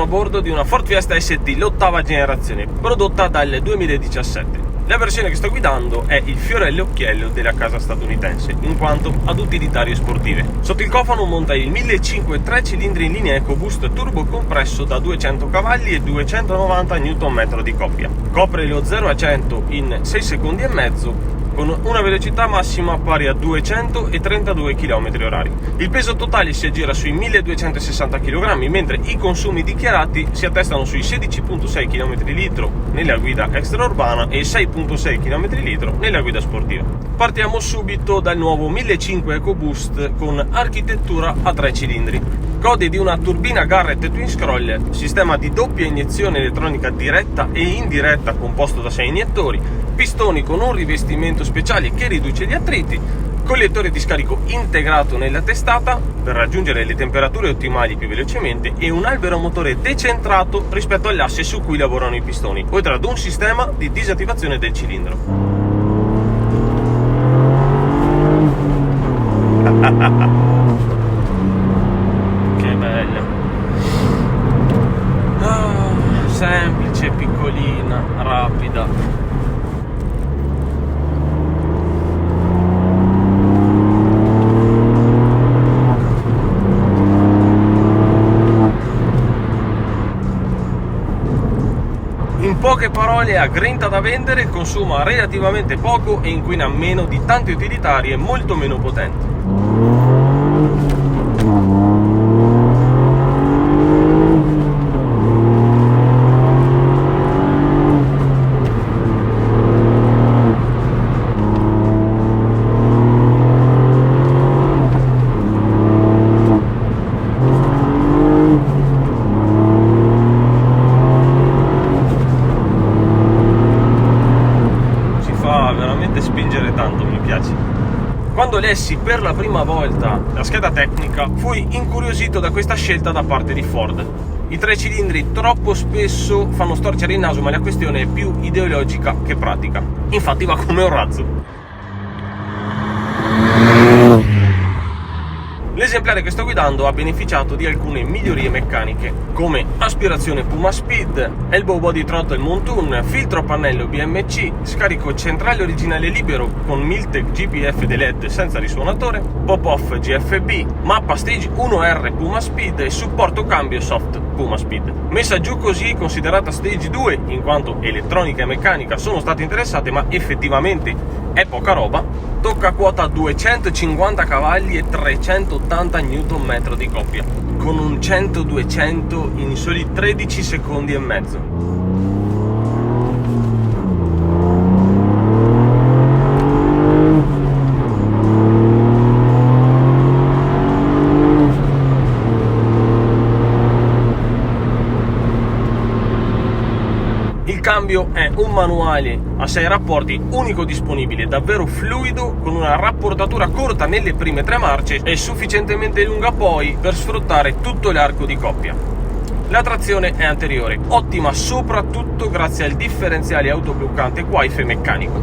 a bordo di una Ford Fiesta ST, l'ottava generazione, prodotta dal 2017. La versione che sto guidando è il fiore all'occhiello della casa statunitense, in quanto ad utilitarie sportive. Sotto il cofano monta il 1500 3 cilindri in linea EcoBoost turbo compresso da 200 cavalli e 290 Nm di coppia. Copre lo 0 a 100 in 6 secondi e mezzo, con una velocità massima pari a 232 km/h. Il peso totale si aggira sui 1260 kg, mentre i consumi dichiarati si attestano sui 16,6 km/l nella guida extraurbana e 6,6 km/l nella guida sportiva. Partiamo subito dal nuovo 1500 EcoBoost con architettura a 3 cilindri. Gode di una turbina Garrett Twin Scroll, sistema di doppia iniezione elettronica diretta e indiretta composto da 6 iniettori, pistoni con un rivestimento speciale che riduce gli attriti, collettore di scarico integrato nella testata per raggiungere le temperature ottimali più velocemente e un albero motore decentrato rispetto all'asse su cui lavorano i pistoni, oltre ad un sistema di disattivazione del cilindro. Che bella! Semplice, piccolina, rapida. In poche parole, ha grinta da vendere, consuma relativamente poco e inquina meno di tante utilitarie molto meno potenti. Spingere tanto, mi piace. Quando lessi per la prima volta la scheda tecnica, fui incuriosito da questa scelta da parte di Ford. I 3 cilindri troppo spesso fanno storcere il naso, ma la questione è più ideologica che pratica. Infatti va come un razzo. L'esemplare che sto guidando ha beneficiato di alcune migliorie meccaniche, come aspirazione Puma Speed, Elbow Body Throttle Montun, filtro pannello BMC, scarico centrale originale libero con Miltec GPF LED senza risuonatore, pop-off GFB, mappa Stage 1R Puma Speed e supporto cambio soft Puma Speed. Messa giù così considerata Stage 2, in quanto elettronica e meccanica sono state interessate, ma effettivamente è poca roba, tocca quota 250 cavalli e 380 Nm di coppia, con un 100-200 in soli 13 secondi e mezzo. Il cambio è un manuale a 6 rapporti unico disponibile, davvero fluido, con una rapportatura corta nelle prime 3 marce e sufficientemente lunga poi per sfruttare tutto l'arco di coppia. La trazione è anteriore, ottima soprattutto grazie al differenziale autobloccante Wi-Fi meccanico.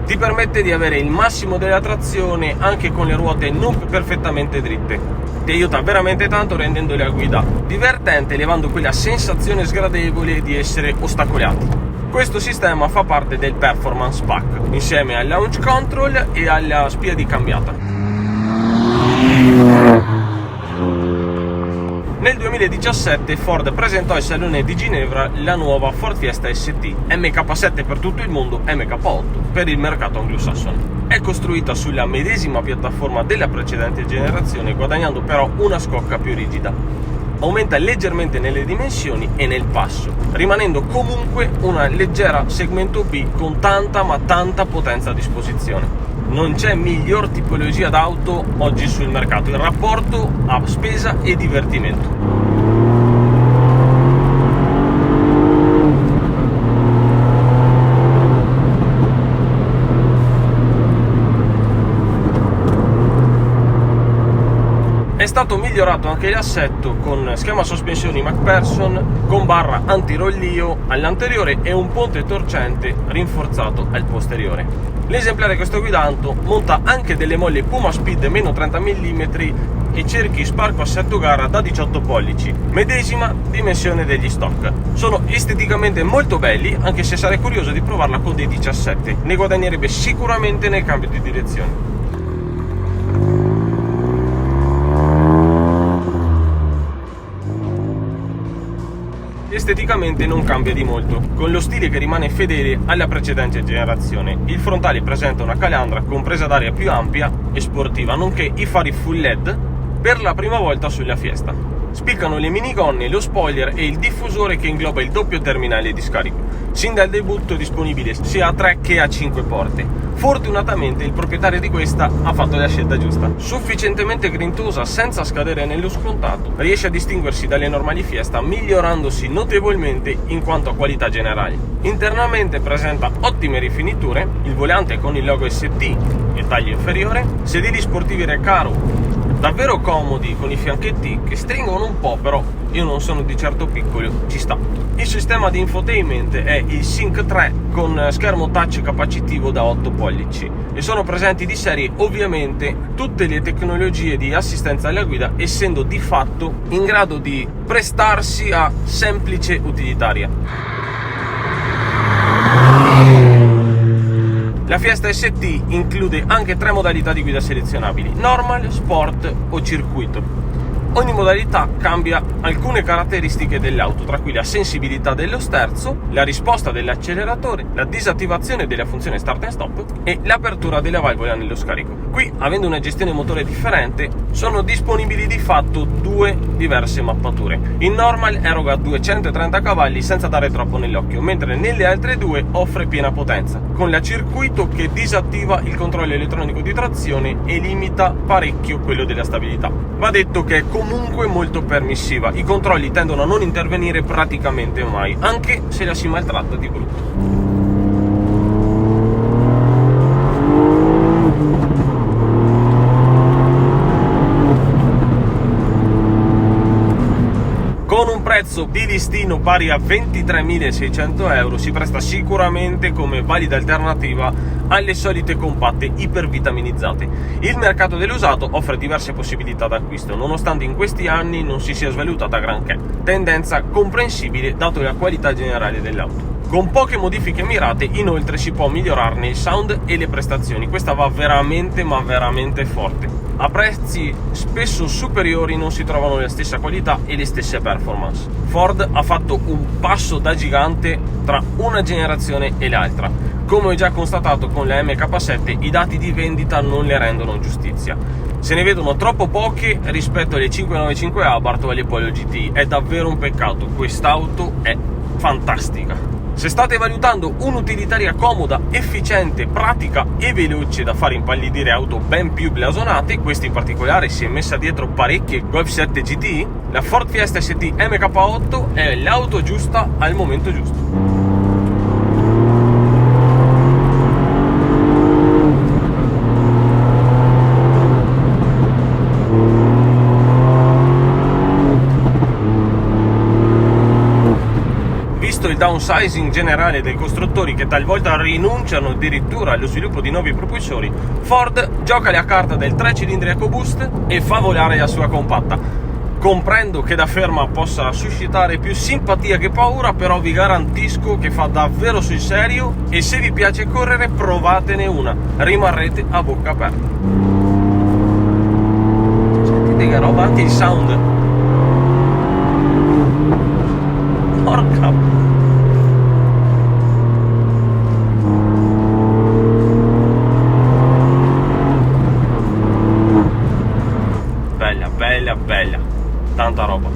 Ti permette di avere il massimo della trazione anche con le ruote non perfettamente dritte. Ti aiuta veramente tanto rendendo la guida divertente, elevando quella sensazione sgradevole di essere ostacolati. Questo sistema fa parte del Performance Pack, insieme al Launch Control e alla spia di cambiata. Nel 2017 Ford presentò al Salone di Ginevra la nuova Ford Fiesta ST, MK7 per tutto il mondo, MK8 per il mercato anglosassone. È costruita sulla medesima piattaforma della precedente generazione, guadagnando però una scocca più rigida. Aumenta leggermente nelle dimensioni e nel passo, rimanendo comunque una leggera segmento B con tanta ma tanta potenza a disposizione. Non c'è miglior tipologia d'auto oggi sul mercato in rapporto a spesa e divertimento. È stato migliorato anche l'assetto con schema sospensioni MacPherson, con barra antirollio all'anteriore e un ponte torcente rinforzato al posteriore. L'esemplare che sto guidando monta anche delle molle Puma Speed meno 30 mm e cerchi sparco assetto gara da 18 pollici, medesima dimensione degli stock. Sono esteticamente molto belli, anche se sarei curioso di provarla con dei 17, ne guadagnerebbe sicuramente nel cambio di direzione. Esteticamente non cambia di molto, con lo stile che rimane fedele alla precedente generazione. Il frontale presenta una calandra con presa d'aria più ampia e sportiva, nonché i fari full LED per la prima volta sulla Fiesta. Spiccano le minigonne, lo spoiler e il diffusore che ingloba il doppio terminale di scarico. Sin dal debutto è disponibile sia a 3 che a 5 porte. Fortunatamente il proprietario di questa ha fatto la scelta giusta. Sufficientemente grintosa senza scadere nello scontato, riesce a distinguersi dalle normali Fiesta migliorandosi notevolmente in quanto a qualità generale. Internamente presenta ottime rifiniture, il volante con il logo ST e taglio inferiore, sedili sportivi Recaro davvero comodi con i fianchetti che stringono un po', però io non sono di certo piccolo, ci sta. Il sistema di infotainment è il Sync 3 con schermo touch capacitivo da 8 pollici e sono presenti di serie ovviamente tutte le tecnologie di assistenza alla guida, essendo di fatto in grado di prestarsi a semplice utilitaria. La Fiesta ST include anche 3 modalità di guida selezionabili: normal, sport o circuito. Ogni modalità cambia alcune caratteristiche dell'auto, tra cui la sensibilità dello sterzo, la risposta dell'acceleratore, la disattivazione della funzione start and stop e l'apertura della valvola nello scarico. Qui, avendo una gestione motore differente, sono disponibili di fatto 2 diverse mappature. Il normal eroga 230 cavalli senza dare troppo nell'occhio, mentre nelle altre 2 offre piena potenza, con la circuito che disattiva il controllo elettronico di trazione e limita parecchio quello della stabilità. Va detto che è comunque molto permissiva, i controlli tendono a non intervenire praticamente mai, anche se la si maltratta di brutto. Con un prezzo di listino pari a 23.600 euro si presta sicuramente come valida alternativa alle solite compatte ipervitaminizzate. Il mercato dell'usato offre diverse possibilità d'acquisto, nonostante in questi anni non si sia svalutata granché, tendenza comprensibile dato la qualità generale dell'auto. Con poche modifiche mirate, inoltre, si può migliorarne il sound e le prestazioni. Questa va veramente ma veramente forte. A prezzi spesso superiori non si trovano la stessa qualità e le stesse performance. Ford ha fatto un passo da gigante tra una generazione e l'altra. Come ho già constatato con la MK7, i dati di vendita non le rendono giustizia. Se ne vedono troppo poche rispetto alle 595 Abarth o alle Polo GTI. È davvero un peccato, quest'auto è fantastica. Se state valutando un'utilitaria comoda, efficiente, pratica e veloce da fare impallidire auto ben più blasonate, questa in particolare si è messa dietro parecchie Golf 7 GTI, la Ford Fiesta ST MK8 è l'auto giusta al momento giusto. Il downsizing generale dei costruttori, che talvolta rinunciano addirittura allo sviluppo di nuovi propulsori, Ford gioca la carta del 3 cilindri EcoBoost e fa volare la sua compatta. Comprendo che da ferma possa suscitare più simpatia che paura, però vi garantisco che fa davvero sul serio e se vi piace correre provatene una, rimarrete a bocca aperta. Sentite che roba, anche il sound, porca. Bella, tanta roba.